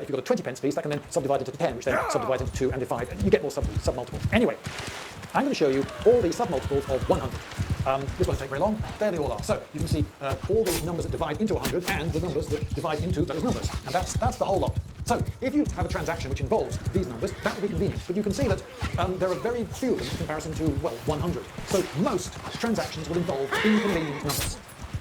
if you've got a 20 pence piece, that can then subdivide into 10, which then subdivides into 2 and divide, and you get more sub-multiples. Anyway, I'm going to show you all the sub-multiples of 100. This won't take very long. There they all are. So you can see all the numbers that divide into 100 and the numbers that divide into those numbers. And that's the whole lot. So if you have a transaction which involves these numbers, that will be convenient. But you can see that there are very few of them in comparison to, well, 100. So most transactions will involve inconvenient numbers.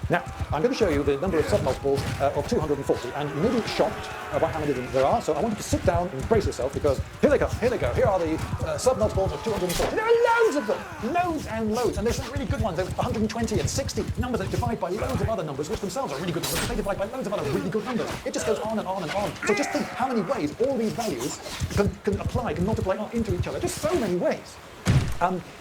Now, I'm going to show you the number of submultiples of 240, and you may be shocked by how many of them there are, so I want you to sit down and brace yourself, because here they come, here they go. Here are the submultiples of 240. There are loads of them, loads and loads, and there's some really good ones. There's 120 and 60 numbers that divide by loads of other numbers, which themselves are really good numbers, but they divide by loads of other really good numbers. It just goes on and on and on. So just think how many ways all these values can multiply into each other. Just so many ways.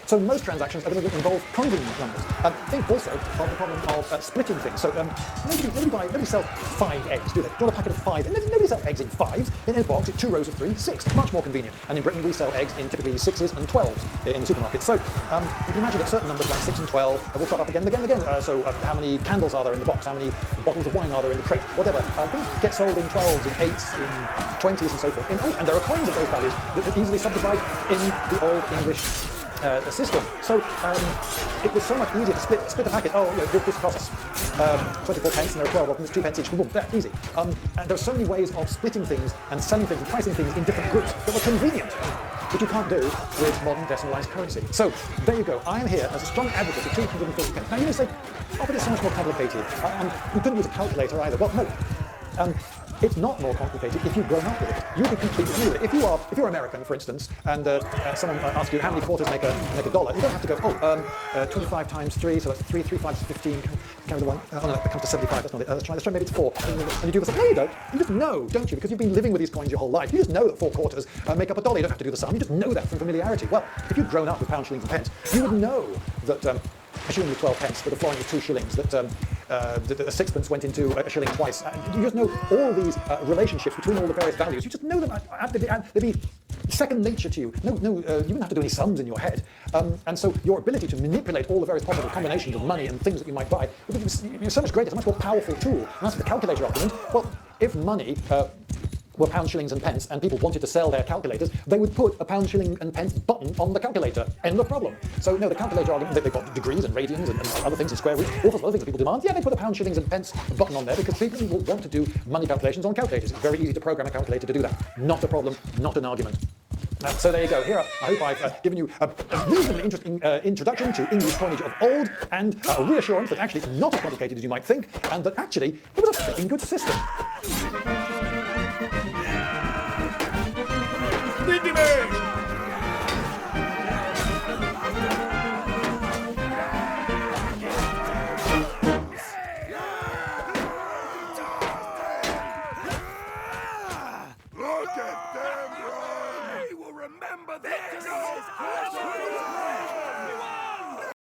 So most transactions are going to involve convenient numbers. Think also of the problem of splitting things. So nobody sells 5 eggs, do they? Do you want a packet of 5? Nobody sells eggs in 5s. In a box, it's 2 rows of 3, 6. Much more convenient. And in Britain, we sell eggs in typically 6s and 12s in the supermarket. So you can imagine that certain numbers like 6 and 12 will crop up again and again and again. So how many candles are there in the box? How many bottles of wine are there in the crate? Whatever. Things get sold in 12s, in 8s, in 20s and so forth. And there are coins of those values that easily subdivide in the Old English system. So it was so much easier to split the packet. Oh, you know, this costs 24 pence and there are 12 of them, it's 2 pence each. Boom, that easy. And there are so many ways of splitting things and selling things and pricing things in different groups that were convenient, which you can't do with modern decimalised currency. So there you go. I am here as a strong advocate of 240 pence. Now you may say, oh, but it's so much more complicated. And you couldn't use a calculator either. Well, no. It's not more complicated if you've grown up with it. You'll be completely familiar with it. If you're American, for instance, and someone asks you how many quarters make a dollar, you don't have to go, 25 times 3, so that's 3, 3 5 is 15, carry the 1, oh no, that comes to 75, that's not it, let's try, maybe it's 4. And you do this, no you don't, you just know, don't you, because you've been living with these coins your whole life. You just know that 4 quarters make up a dollar, you don't have to do the sum, you just know that from familiarity. Well, if you've grown up with pounds, shillings and pence, you would know that a shilling was 12 pence, that a florin was 2 shillings, that a sixpence went into a shilling twice. You just know all these relationships between all the various values. You just know them. They'd be second nature to you. You wouldn't have to do any sums in your head. And so your ability to manipulate all the various possible combinations of money and things that you might buy would be so much greater, it's a much more powerful tool. And that's the calculator argument. Well, if money were pounds, shillings and pence, and people wanted to sell their calculators, they would put a pound, shilling and pence button on the calculator. End of problem. So no, the calculator argument, they've got degrees and radians and other things and square roots, all sorts of other things that people demand. Yeah, they put a pound, shillings and pence button on there because people will want to do money calculations on calculators. It's very easy to program a calculator to do that. Not a problem, not an argument. So there you go. Here, I hope I've given you a reasonably interesting introduction to English coinage of old, and a reassurance that actually it's not as complicated as you might think, and that actually it was a freaking good system. Look at them run! They will remember this!